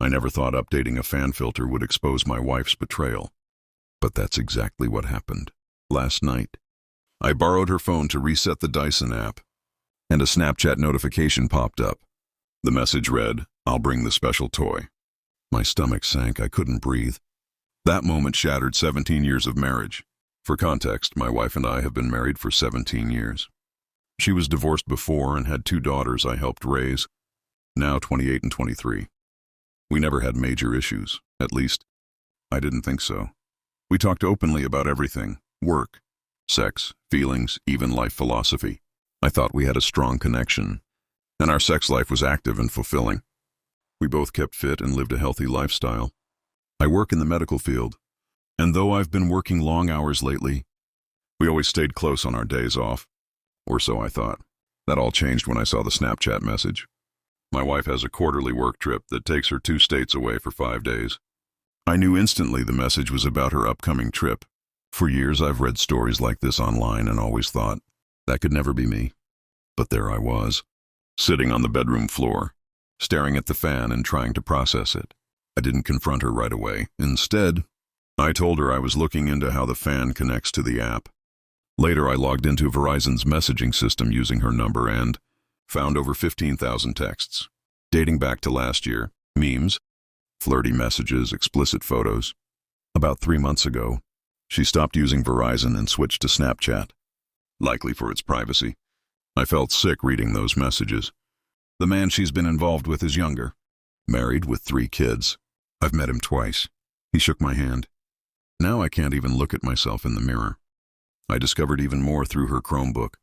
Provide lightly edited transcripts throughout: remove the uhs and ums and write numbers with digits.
I never thought updating a fan filter would expose my wife's betrayal. But that's exactly what happened. Last night, I borrowed her phone to reset the Dyson app, and a Snapchat notification popped up. The message read, "I'll bring the special toy." My stomach sank. I couldn't breathe. That moment shattered 17 years of marriage. For context, my wife and I have been married for 17 years. She was divorced before and had 2 daughters I helped raise, now 28 and 23. We never had major issues. At least, I didn't think so. We talked openly about everything: work, sex, feelings, even life philosophy. I thought we had a strong connection, and our sex life was active and fulfilling. We both kept fit and lived a healthy lifestyle. I work in the medical field, and though I've been working long hours lately, we always stayed close on our days off. Or so I thought. That all changed when I saw the Snapchat message. My wife has a quarterly work trip that takes her 2 states away for 5 days. I knew instantly the message was about her upcoming trip. For years I've read stories like this online and always thought, that could never be me. But there I was, sitting on the bedroom floor, staring at the fan and trying to process it. I didn't confront her right away. Instead, I told her I was looking into how the fan connects to the app. Later, I logged into Verizon's messaging system using her number and found over 15,000 texts, dating back to last year, memes, flirty messages, explicit photos. About 3 months ago, she stopped using Verizon and switched to Snapchat, likely for its privacy. I felt sick reading those messages. The man she's been involved with is younger, married with 3 kids. I've met him twice. He shook my hand. Now I can't even look at myself in the mirror. I discovered even more through her Chromebook.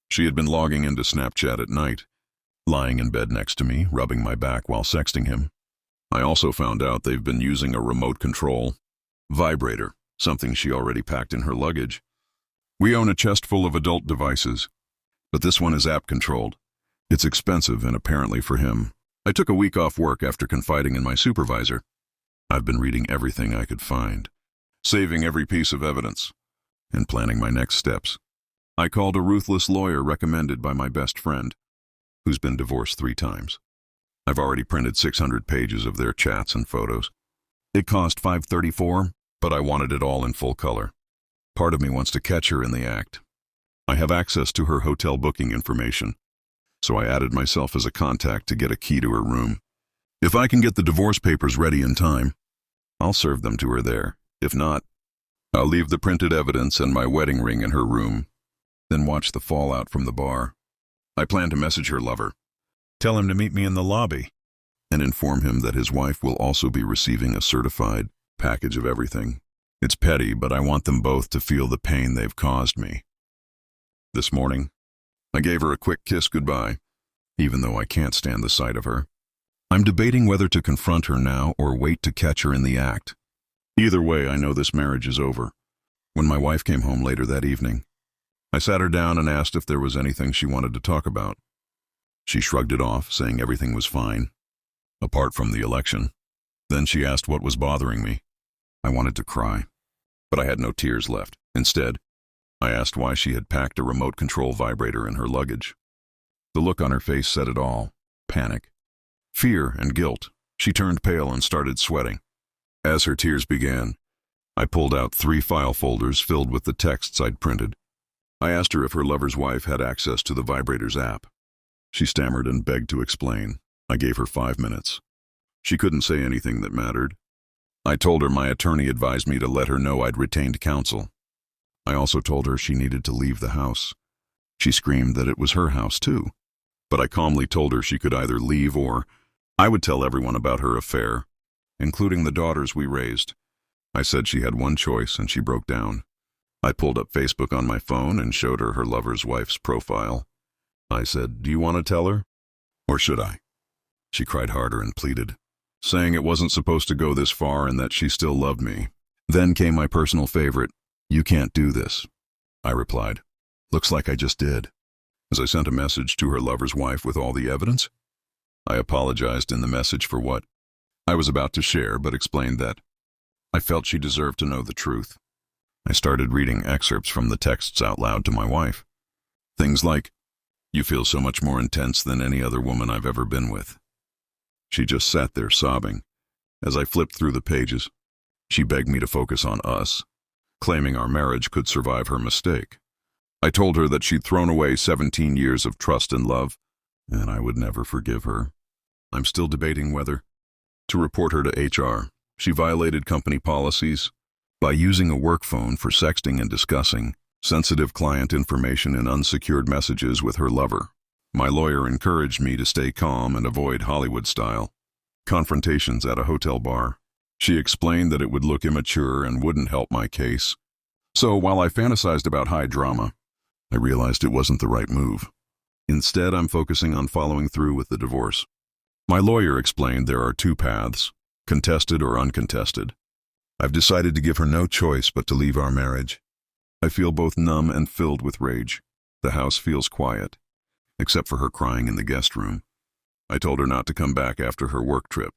She had been logging into Snapchat at night, lying in bed next to me, rubbing my back while sexting him. I also found out they've been using a remote control vibrator, something she already packed in her luggage. We own a chest full of adult devices, but this one is app-controlled. It's expensive and apparently for him. I took a week off work after confiding in my supervisor. I've been reading everything I could find, saving every piece of evidence, and planning my next steps. I called a ruthless lawyer recommended by my best friend, who's been divorced 3 times. I've already printed 600 pages of their chats and photos. It cost $534, but I wanted it all in full color. Part of me wants to catch her in the act. I have access to her hotel booking information, so I added myself as a contact to get a key to her room. If I can get the divorce papers ready in time, I'll serve them to her there. If not, I'll leave the printed evidence and my wedding ring in her room, then watch the fallout from the bar. I plan to message her lover, tell him to meet me in the lobby, and inform him that his wife will also be receiving a certified package of everything. It's petty, but I want them both to feel the pain they've caused me. This morning, I gave her a quick kiss goodbye, even though I can't stand the sight of her. I'm debating whether to confront her now or wait to catch her in the act. Either way, I know this marriage is over. When my wife came home later that evening, I sat her down and asked if there was anything she wanted to talk about. She shrugged it off, saying everything was fine, apart from the election. Then she asked what was bothering me. I wanted to cry, but I had no tears left. Instead, I asked why she had packed a remote control vibrator in her luggage. The look on her face said it all: panic, fear, and guilt. She turned pale and started sweating. As her tears began, I pulled out 3 file folders filled with the texts I'd printed. I asked her if her lover's wife had access to the vibrator's app. She stammered and begged to explain. I gave her 5 minutes. She couldn't say anything that mattered. I told her my attorney advised me to let her know I'd retained counsel. I also told her she needed to leave the house. She screamed that it was her house too, but I calmly told her she could either leave or I would tell everyone about her affair, including the daughters we raised. I said she had one choice and she broke down. I pulled up Facebook on my phone and showed her lover's wife's profile. I said, "Do you want to tell her? Or should I?" She cried harder and pleaded, saying it wasn't supposed to go this far and that she still loved me. Then came my personal favorite: "You can't do this." I replied, "Looks like I just did," as I sent a message to her lover's wife with all the evidence. I apologized in the message for what I was about to share, but explained that I felt she deserved to know the truth. I started reading excerpts from the texts out loud to my wife. Things like, "You feel so much more intense than any other woman I've ever been with." She just sat there sobbing. As I flipped through the pages, she begged me to focus on us, claiming our marriage could survive her mistake. I told her that she'd thrown away 17 years of trust and love, and I would never forgive her. I'm still debating whether to report her to HR. She violated company policies by using a work phone for sexting and discussing sensitive client information in unsecured messages with her lover. My lawyer encouraged me to stay calm and avoid Hollywood-style confrontations at a hotel bar. She explained that it would look immature and wouldn't help my case. So while I fantasized about high drama, I realized it wasn't the right move. Instead, I'm focusing on following through with the divorce. My lawyer explained there are two paths, contested or uncontested. I've decided to give her no choice but to leave our marriage. I feel both numb and filled with rage. The house feels quiet, except for her crying in the guest room. I told her not to come back after her work trip.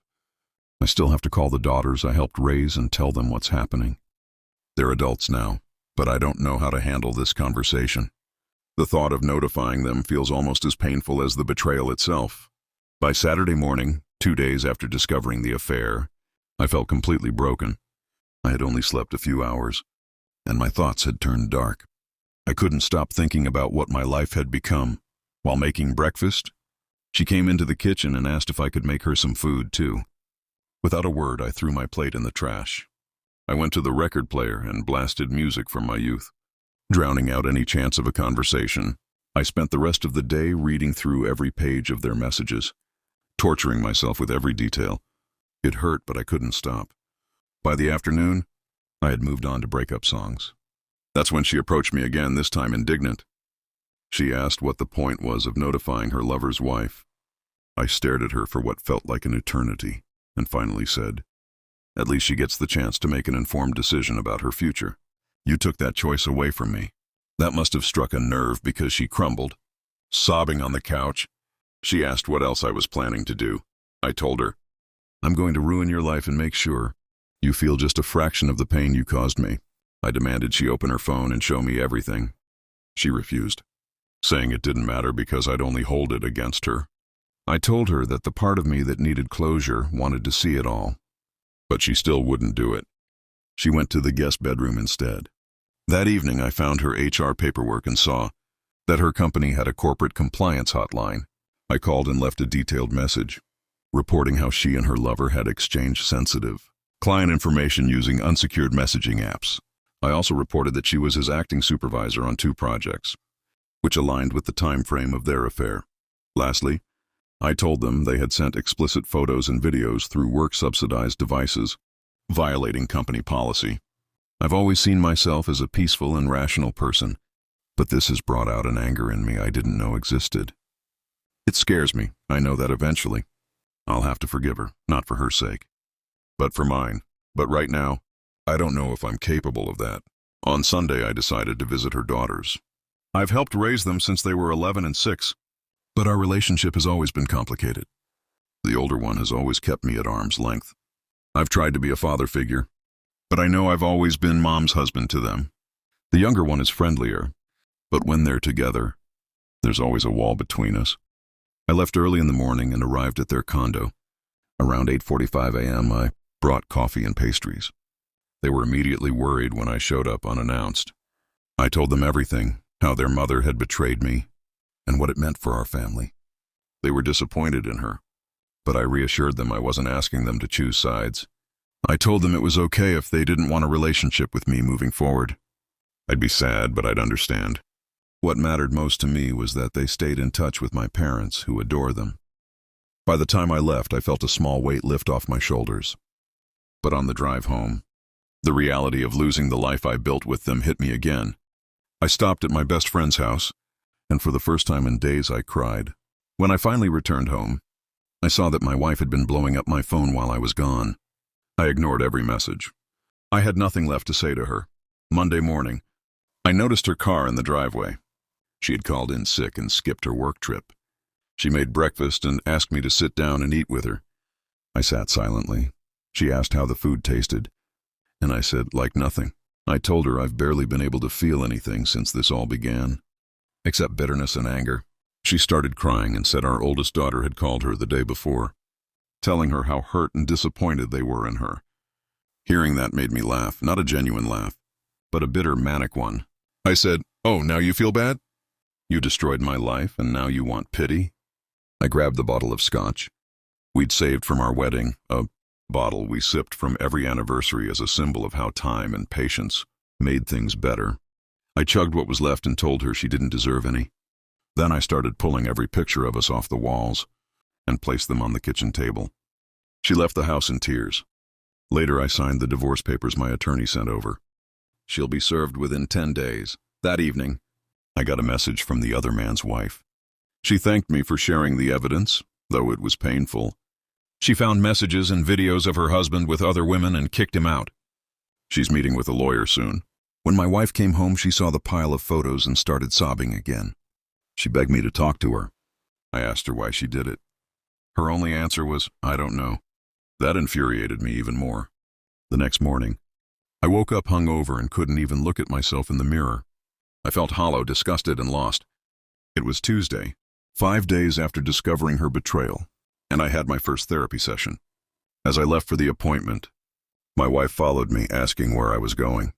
I still have to call the daughters I helped raise and tell them what's happening. They're adults now, but I don't know how to handle this conversation. The thought of notifying them feels almost as painful as the betrayal itself. By Saturday morning, 2 days after discovering the affair, I felt completely broken. I had only slept a few hours, and my thoughts had turned dark. I couldn't stop thinking about what my life had become. While making breakfast, she came into the kitchen and asked if I could make her some food, too. Without a word, I threw my plate in the trash. I went to the record player and blasted music from my youth. Drowning out any chance of a conversation, I spent the rest of the day reading through every page of their messages, torturing myself with every detail. It hurt, but I couldn't stop. By the afternoon, I had moved on to breakup songs. That's when she approached me again, this time indignant. She asked what the point was of notifying her lover's wife. I stared at her for what felt like an eternity, and finally said, "At least she gets the chance to make an informed decision about her future. You took that choice away from me." That must have struck a nerve because she crumbled, sobbing on the couch. She asked what else I was planning to do. I told her, "I'm going to ruin your life and make sure you feel just a fraction of the pain you caused me." I demanded she open her phone and show me everything. She refused, saying it didn't matter because I'd only hold it against her. I told her that the part of me that needed closure wanted to see it all, but she still wouldn't do it. She went to the guest bedroom instead. That evening, I found her HR paperwork and saw that her company had a corporate compliance hotline. I called and left a detailed message, reporting how she and her lover had exchanged sensitive client information using unsecured messaging apps. I also reported that she was his acting supervisor on 2 projects, which aligned with the time frame of their affair. Lastly, I told them they had sent explicit photos and videos through work-subsidized devices, violating company policy. I've always seen myself as a peaceful and rational person, but this has brought out an anger in me I didn't know existed. It scares me. I know that eventually I'll have to forgive her, not for her sake, but for mine. But right now, I don't know if I'm capable of that. On Sunday, I decided to visit her daughters. I've helped raise them since they were 11 and 6, but our relationship has always been complicated. The older one has always kept me at arm's length. I've tried to be a father figure, but I know I've always been mom's husband to them. The younger one is friendlier, but when they're together, there's always a wall between us. I left early in the morning and arrived at their condo. Around 8:45 a.m., I brought coffee and pastries. They were immediately worried when I showed up unannounced. I told them everything, how their mother had betrayed me, and what it meant for our family. They were disappointed in her, but I reassured them I wasn't asking them to choose sides. I told them it was okay if they didn't want a relationship with me moving forward. I'd be sad, but I'd understand. What mattered most to me was that they stayed in touch with my parents, who adore them. By the time I left, I felt a small weight lift off my shoulders. But on the drive home, the reality of losing the life I built with them hit me again. I stopped at my best friend's house, and for the first time in days I cried. When I finally returned home, I saw that my wife had been blowing up my phone while I was gone. I ignored every message. I had nothing left to say to her. Monday morning, I noticed her car in the driveway. She had called in sick and skipped her work trip. She made breakfast and asked me to sit down and eat with her. I sat silently. She asked how the food tasted, and I said, like nothing. I told her I've barely been able to feel anything since this all began, except bitterness and anger. She started crying and said our oldest daughter had called her the day before, telling her how hurt and disappointed they were in her. Hearing that made me laugh, not a genuine laugh, but a bitter, manic one. I said, "Oh, now you feel bad? You destroyed my life, and now you want pity?" I grabbed the bottle of scotch we'd saved from our wedding, a bottle we sipped from every anniversary as a symbol of how time and patience made things better. I chugged what was left and told her she didn't deserve any. Then I started pulling every picture of us off the walls and placed them on the kitchen table. She left the house in tears. Later, I signed the divorce papers my attorney sent over. She'll be served within 10 days. That evening, I got a message from the other man's wife. She thanked me for sharing the evidence, though it was painful. She found messages and videos of her husband with other women and kicked him out. She's meeting with a lawyer soon. When my wife came home, she saw the pile of photos and started sobbing again. She begged me to talk to her. I asked her why she did it. Her only answer was, "I don't know." That infuriated me even more. The next morning, I woke up hungover and couldn't even look at myself in the mirror. I felt hollow, disgusted, and lost. It was Tuesday, 5 days after discovering her betrayal, and I had my first therapy session. As I left for the appointment, my wife followed me, asking where I was going.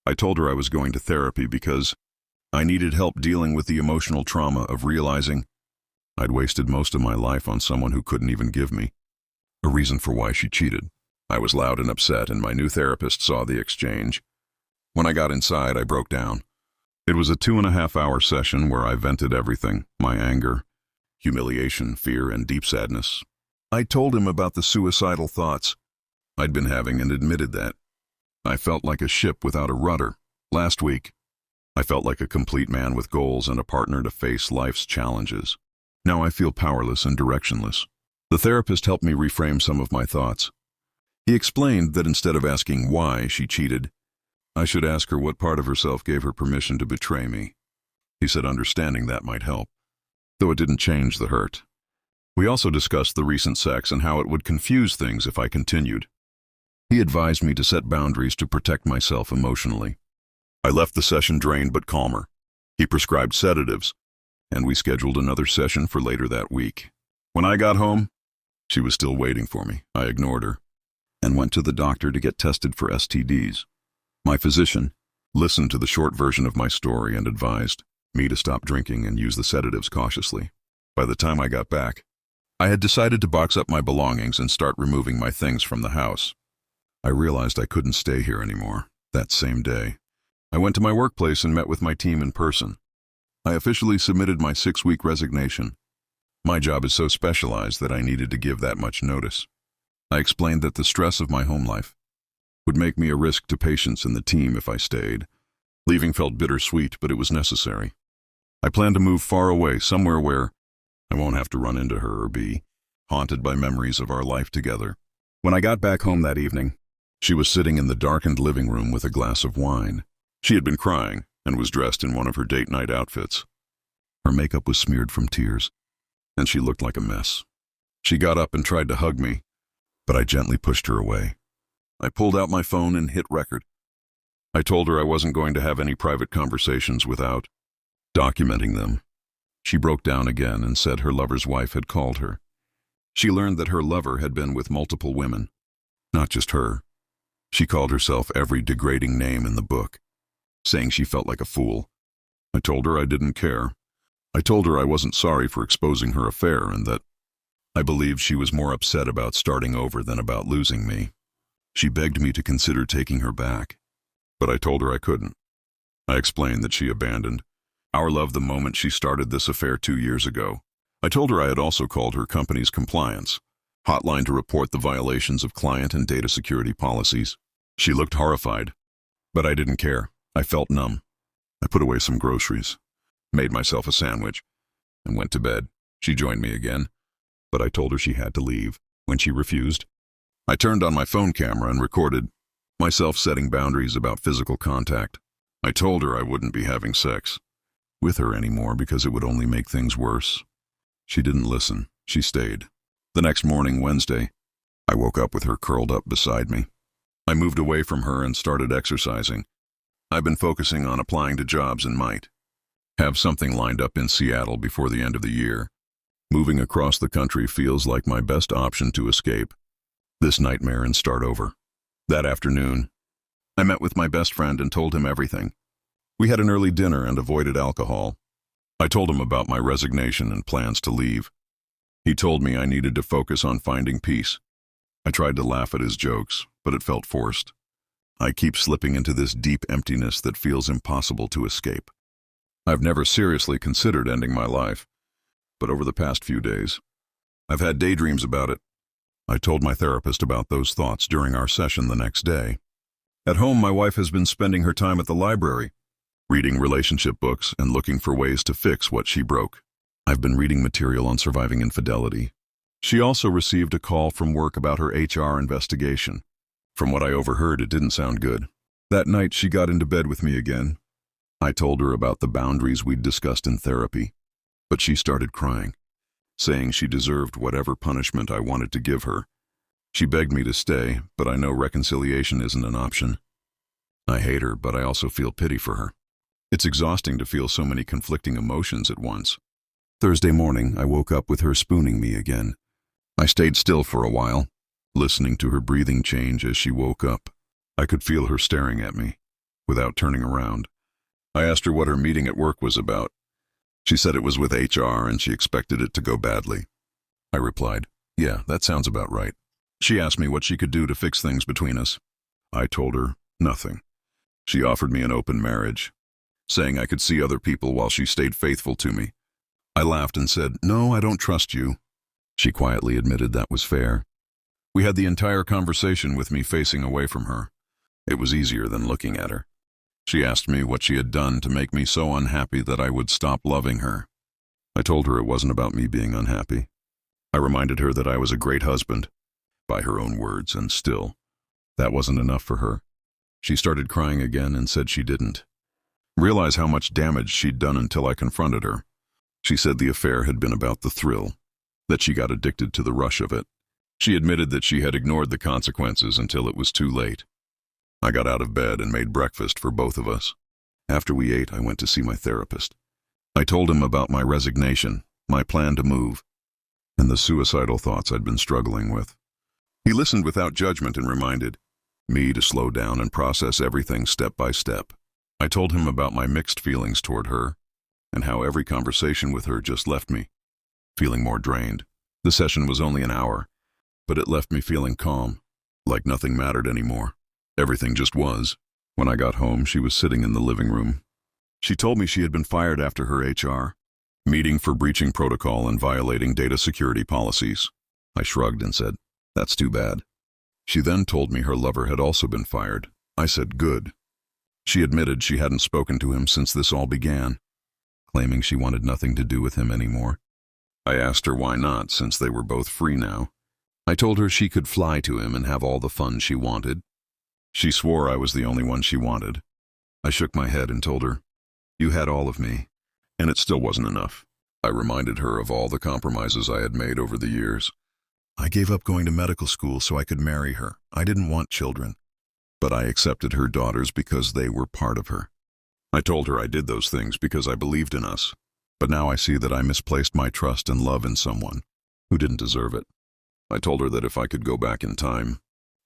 I told her I was going to therapy because I needed help dealing with the emotional trauma of realizing I'd wasted most of my life on someone who couldn't even give me a reason for why she cheated. I was loud and upset, and my new therapist saw the exchange. When I got inside, I broke down. It was a 2.5-hour session where I vented everything: my anger, humiliation, fear, and deep sadness. I told him about the suicidal thoughts I'd been having and admitted that I felt like a ship without a rudder. Last week, I felt like a complete man with goals and a partner to face life's challenges. Now I feel powerless and directionless. The therapist helped me reframe some of my thoughts. He explained that instead of asking why she cheated, I should ask her what part of herself gave her permission to betray me. He said understanding that might help, though it didn't change the hurt. We also discussed the recent sex and how it would confuse things if I continued. He advised me to set boundaries to protect myself emotionally. I left the session drained but calmer. He prescribed sedatives, and we scheduled another session for later that week. When I got home, she was still waiting for me. I ignored her and went to the doctor to get tested for STDs. My physician listened to the short version of my story and advised me to stop drinking and use the sedatives cautiously. By the time I got back, I had decided to box up my belongings and start removing my things from the house. I realized I couldn't stay here anymore. That same day, I went to my workplace and met with my team in person. I officially submitted my 6-week resignation. My job is so specialized that I needed to give that much notice. I explained that the stress of my home life would make me a risk to patients and the team if I stayed. Leaving felt bittersweet, but it was necessary. I plan to move far away, somewhere where I won't have to run into her or be haunted by memories of our life together. When I got back home that evening, she was sitting in the darkened living room with a glass of wine. She had been crying and was dressed in one of her date night outfits. Her makeup was smeared from tears, and she looked like a mess. She got up and tried to hug me, but I gently pushed her away. I pulled out my phone and hit record. I told her I wasn't going to have any private conversations without documenting them. She broke down again and said her lover's wife had called her. She learned that her lover had been with multiple women, not just her. She called herself every degrading name in the book, saying she felt like a fool. I told her I didn't care. I told her I wasn't sorry for exposing her affair and that I believed she was more upset about starting over than about losing me. She begged me to consider taking her back, but I told her I couldn't. I explained that she abandoned our love the moment she started this affair 2 years ago. I told her I had also called her company's compliance hotline to report the violations of client and data security policies. She looked horrified, but I didn't care. I felt numb. I put away some groceries, made myself a sandwich, and went to bed. She joined me again, but I told her she had to leave. When she refused, I turned on my phone camera and recorded myself setting boundaries about physical contact. I told her I wouldn't be having sex with her anymore because it would only make things worse. She didn't listen. She stayed. The next morning, Wednesday, I woke up with her curled up beside me. I moved away from her and started exercising. I've been focusing on applying to jobs and might have something lined up in Seattle before the end of the year. Moving across the country feels like my best option to escape this nightmare and start over. That afternoon, I met with my best friend and told him everything. We had an early dinner and avoided alcohol. I told him about my resignation and plans to leave. He told me I needed to focus on finding peace. I tried to laugh at his jokes, but it felt forced. I keep slipping into this deep emptiness that feels impossible to escape. I've never seriously considered ending my life, but over the past few days, I've had daydreams about it. I told my therapist about those thoughts during our session the next day. At home, my wife has been spending her time at the library, reading relationship books and looking for ways to fix what she broke. I've been reading material on surviving infidelity. She also received a call from work about her HR investigation. From what I overheard, it didn't sound good. That night, she got into bed with me again. I told her about the boundaries we'd discussed in therapy, but she started crying, saying she deserved whatever punishment I wanted to give her. She begged me to stay, but I know reconciliation isn't an option. I hate her, but I also feel pity for her. It's exhausting to feel so many conflicting emotions at once. Thursday morning, I woke up with her spooning me again. I stayed still for a while, listening to her breathing change as she woke up. I could feel her staring at me, without turning around. I asked her what her meeting at work was about. She said it was with HR and she expected it to go badly. I replied, "Yeah, that sounds about right." She asked me what she could do to fix things between us. I told her nothing. She offered me an open marriage, saying I could see other people while she stayed faithful to me. I laughed and said, "No, I don't trust you." She quietly admitted that was fair. We had the entire conversation with me facing away from her. It was easier than looking at her. She asked me what she had done to make me so unhappy that I would stop loving her. I told her it wasn't about me being unhappy. I reminded her that I was a great husband, by her own words, and still, that wasn't enough for her. She started crying again and said she didn't realize how much damage she'd done until I confronted her. She said the affair had been about the thrill, that she got addicted to the rush of it. She admitted that she had ignored the consequences until it was too late. I got out of bed and made breakfast for both of us. After we ate, I went to see my therapist. I told him about my resignation, my plan to move, and the suicidal thoughts I'd been struggling with. He listened without judgment and reminded me to slow down and process everything step by step. I told him about my mixed feelings toward her and how every conversation with her just left me feeling more drained. The session was only an hour, but it left me feeling calm, like nothing mattered anymore. Everything just was. When I got home, she was sitting in the living room. She told me she had been fired after her HR meeting for breaching protocol and violating data security policies. I shrugged and said, "That's too bad." She then told me her lover had also been fired. I said, "Good." She admitted she hadn't spoken to him since this all began, claiming she wanted nothing to do with him anymore. I asked her why not, since they were both free now. I told her she could fly to him and have all the fun she wanted. She swore I was the only one she wanted. I shook my head and told her, "You had all of me, and it still wasn't enough." I reminded her of all the compromises I had made over the years. I gave up going to medical school so I could marry her. I didn't want children, but I accepted her daughters because they were part of her. I told her I did those things because I believed in us, but now I see that I misplaced my trust and love in someone who didn't deserve it. I told her that if I could go back in time,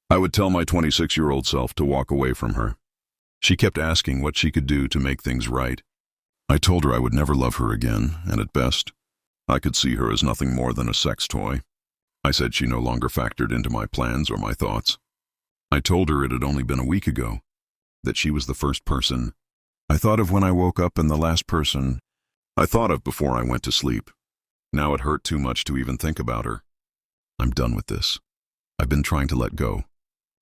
I would tell my 26-year-old self to walk away from her. She kept asking what she could do to make things right. I told her I would never love her again, and at best, I could see her as nothing more than a sex toy. I said she no longer factored into my plans or my thoughts. I told her it had only been a week ago, that she was the first person I thought of when I woke up and the last person I thought of before I went to sleep. Now it hurt too much to even think about her. I'm done with this. I've been trying to let go,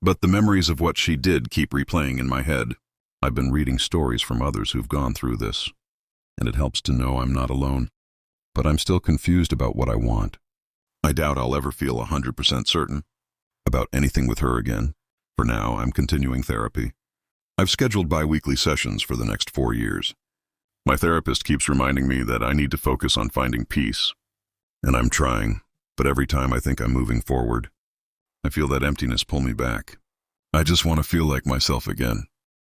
but the memories of what she did keep replaying in my head. I've been reading stories from others who've gone through this, and it helps to know I'm not alone. But I'm still confused about what I want. I doubt I'll ever feel 100% certain about anything with her again. For now, I'm continuing therapy. I've scheduled bi-weekly sessions for the next 4 years. My therapist keeps reminding me that I need to focus on finding peace, and I'm trying, but every time I think I'm moving forward, I feel that emptiness pull me back. I just want to feel like myself again.